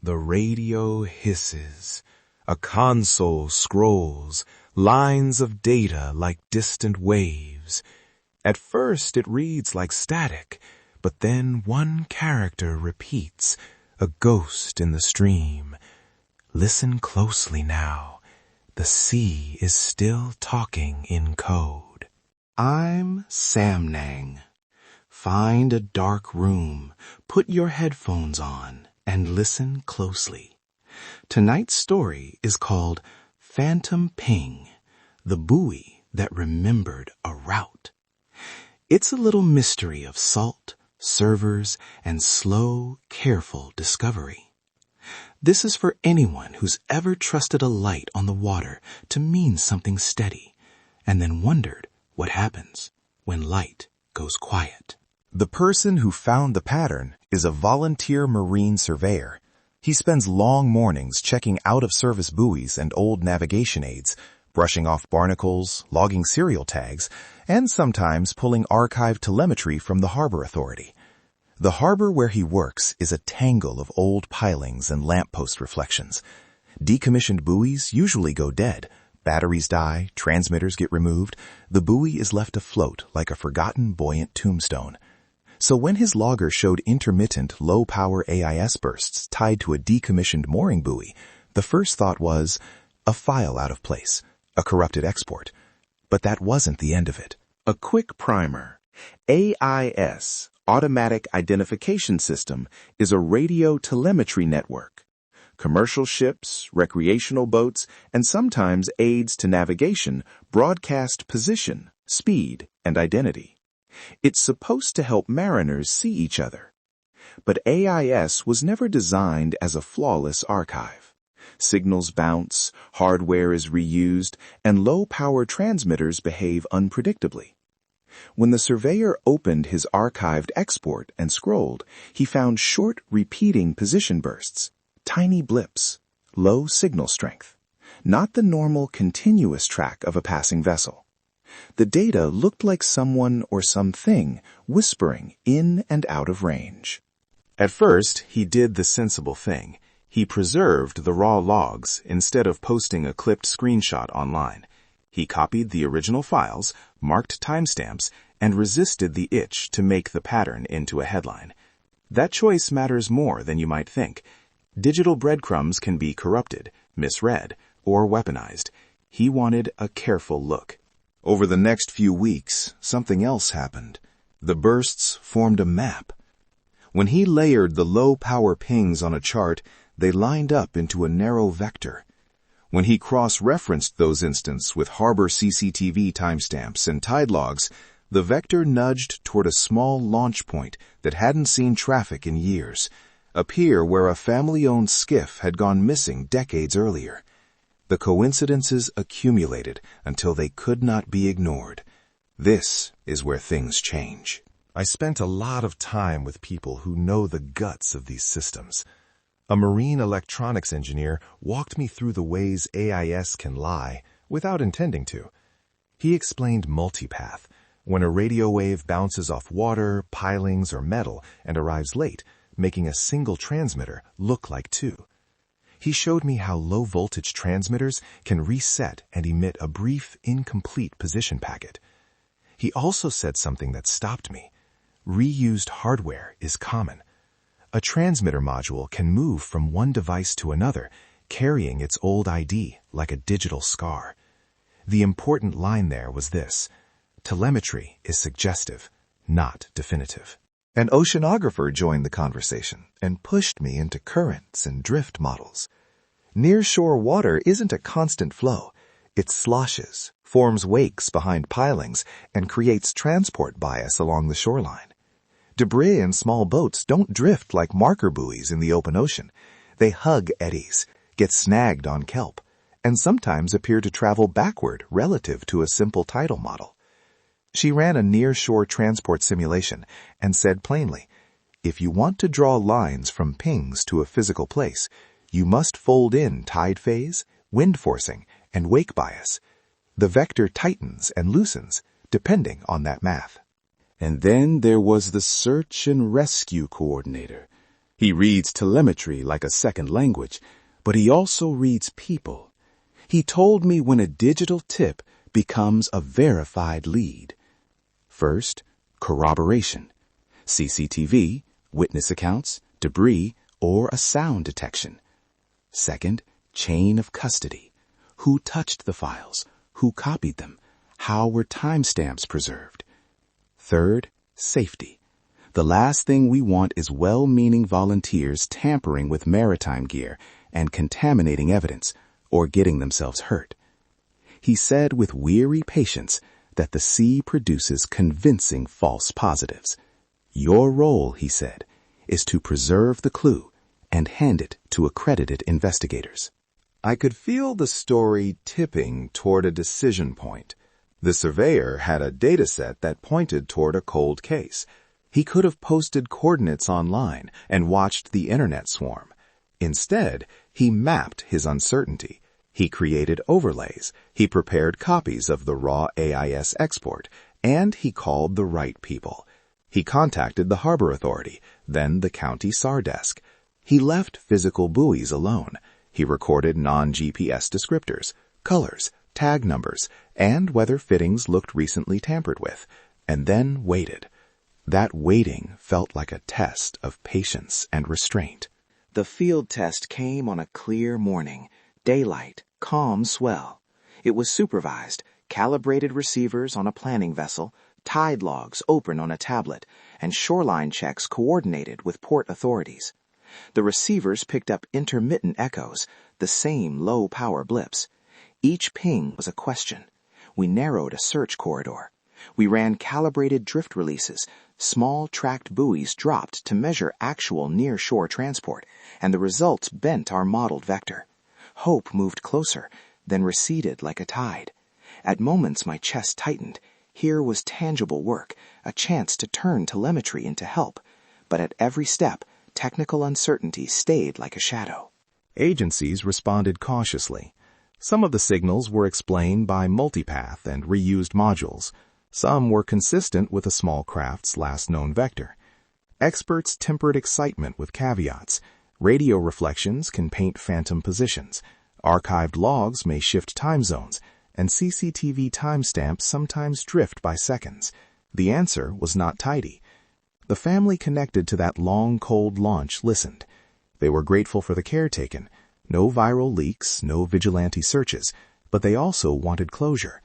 The radio hisses. A console scrolls, lines of data like distant waves. At first it reads like static, but then one character repeats, a ghost in the stream. Listen closely now. The sea is still talking in code. I'm Samnang. Find a dark room, put your headphones on, and listen closely. Tonight's story is called Phantom Ping, the buoy that remembered a route. It's a little mystery of salt, servers, and slow, careful discovery. This is for anyone who's ever trusted a light on the water to mean something steady, and then wondered what happens when light goes quiet. The person who found the pattern is a volunteer marine surveyor. He spends long mornings checking out-of-service buoys and old navigation aids, brushing off barnacles, logging serial tags, and sometimes pulling archived telemetry from the harbor authority. The harbor where he works is a tangle of old pilings and lamppost reflections. Decommissioned buoys usually go dead. Batteries die, transmitters get removed. The buoy is left afloat like a forgotten buoyant tombstone. So when his logger showed intermittent, low-power AIS bursts tied to a decommissioned mooring buoy, the first thought was, a file out of place, a corrupted export. But that wasn't the end of it. A quick primer. AIS, Automatic Identification System, is a radio telemetry network. Commercial ships, recreational boats, and sometimes aids to navigation broadcast position, speed, and identity. It's supposed to help mariners see each other. But AIS was never designed as a flawless archive. Signals bounce, hardware is reused, and low-power transmitters behave unpredictably. When the surveyor opened his archived export and scrolled, he found short, repeating position bursts, tiny blips, low signal strength, not the normal continuous track of a passing vessel. The data looked like someone or something whispering in and out of range. At first, he did the sensible thing. He preserved the raw logs instead of posting a clipped screenshot online. He copied the original files, marked timestamps, and resisted the itch to make the pattern into a headline. That choice matters more than you might think. Digital breadcrumbs can be corrupted, misread, or weaponized. He wanted a careful look. Over the next few weeks, something else happened. The bursts formed a map. When he layered the low-power pings on a chart, they lined up into a narrow vector. When he cross-referenced those instants with harbor CCTV timestamps and tide logs, the vector nudged toward a small launch point that hadn't seen traffic in years, a pier where a family-owned skiff had gone missing decades earlier. The coincidences accumulated until they could not be ignored. This is where things change. I spent a lot of time with people who know the guts of these systems. A marine electronics engineer walked me through the ways AIS can lie without intending to. He explained multipath, when a radio wave bounces off water, pilings, or metal and arrives late, making a single transmitter look like two. He showed me how low-voltage transmitters can reset and emit a brief, incomplete position packet. He also said something that stopped me. Reused hardware is common. A transmitter module can move from one device to another, carrying its old ID like a digital scar. The important line there was this: telemetry is suggestive, not definitive. An oceanographer joined the conversation and pushed me into currents and drift models. Nearshore water isn't a constant flow. It sloshes, forms wakes behind pilings, and creates transport bias along the shoreline. Debris in small boats don't drift like marker buoys in the open ocean. They hug eddies, get snagged on kelp, and sometimes appear to travel backward relative to a simple tidal model. She ran a near-shore transport simulation and said plainly, if you want to draw lines from pings to a physical place, you must fold in tide phase, wind forcing, and wake bias. The vector tightens and loosens, depending on that math. And then there was the search and rescue coordinator. He reads telemetry like a second language, but he also reads people. He told me when a digital tip becomes a verified lead. First, corroboration. CCTV, witness accounts, debris, or a sound detection. Second, chain of custody. Who touched the files? Who copied them? How were timestamps preserved? Third, safety. The last thing we want is well-meaning volunteers tampering with maritime gear and contaminating evidence or getting themselves hurt. He said with weary patience that the sea produces convincing false positives. Your role, he said, is to preserve the clue and hand it to accredited investigators. I could feel the story tipping toward a decision point. The surveyor had a data set that pointed toward a cold case. He could have posted coordinates online and watched the internet swarm. Instead, he mapped his uncertainty. He created overlays. He prepared copies of the raw AIS export, and he called the right people. He contacted the harbor authority, then the county SAR desk. He left physical buoys alone. He recorded non-GPS descriptors, colors, tag numbers, and whether fittings looked recently tampered with, and then waited. That waiting felt like a test of patience and restraint. The field test came on a clear morning, daylight, calm swell. It was supervised, calibrated receivers on a planning vessel, tide logs open on a tablet, and shoreline checks coordinated with port authorities. The receivers picked up intermittent echoes, the same low-power blips. Each ping was a question. We narrowed a search corridor. We ran calibrated drift releases. Small tracked buoys dropped to measure actual near-shore transport, and the results bent our modeled vector. Hope moved closer, then receded like a tide. At moments my chest tightened. Here was tangible work, a chance to turn telemetry into help. But at every step, technical uncertainty stayed like a shadow. Agencies responded cautiously. Some of the signals were explained by multipath and reused modules. Some were consistent with a small craft's last known vector. Experts tempered excitement with caveats. Radio reflections can paint phantom positions. Archived logs may shift time zones, and CCTV timestamps sometimes drift by seconds. The answer was not tidy. The family connected to that long, cold launch listened. They were grateful for the care taken. No viral leaks, no vigilante searches, but they also wanted closure.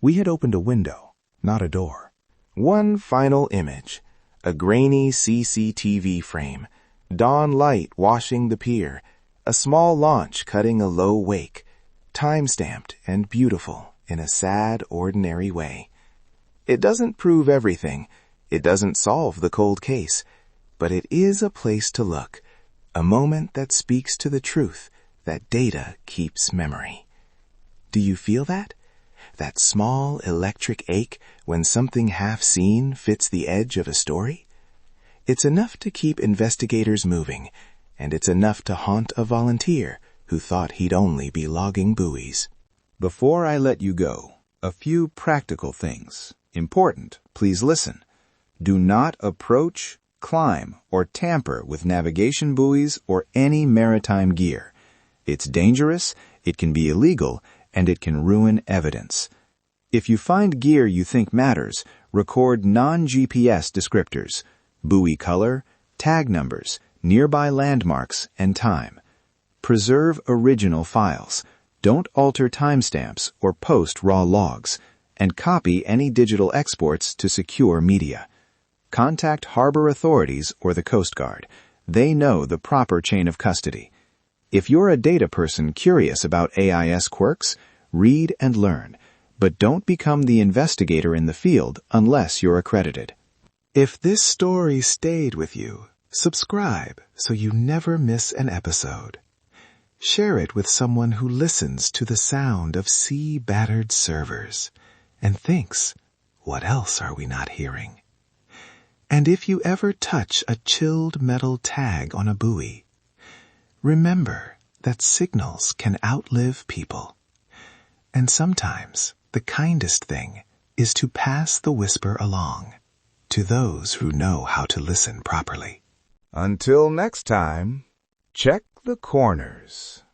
We had opened a window, not a door. One final image. A grainy CCTV frame. Dawn light washing the pier. A small launch cutting a low wake. Time-stamped and beautiful in a sad, ordinary way. It doesn't prove everything. It doesn't solve the cold case. But it is a place to look. A moment that speaks to the truth that data keeps memory. Do you feel that? That small electric ache when something half-seen fits the edge of a story? It's enough to keep investigators moving, and it's enough to haunt a volunteer who thought he'd only be logging buoys. Before I let you go, a few practical things. Important, please listen. Do not approach, climb, or tamper with navigation buoys or any maritime gear. It's dangerous, it can be illegal, and it can ruin evidence. If you find gear you think matters, record non-GPS descriptors, buoy color, tag numbers, nearby landmarks, and time. Preserve original files. Don't alter timestamps or post raw logs, and copy any digital exports to secure media. Contact harbor authorities or the Coast Guard. They know the proper chain of custody. If you're a data person curious about AIS quirks, read and learn, but don't become the investigator in the field unless you're accredited. If this story stayed with you, subscribe so you never miss an episode. Share it with someone who listens to the sound of sea-battered servers and thinks, what else are we not hearing? And if you ever touch a chilled metal tag on a buoy, remember that signals can outlive people. And sometimes the kindest thing is to pass the whisper along to those who know how to listen properly. Until next time, check the corners.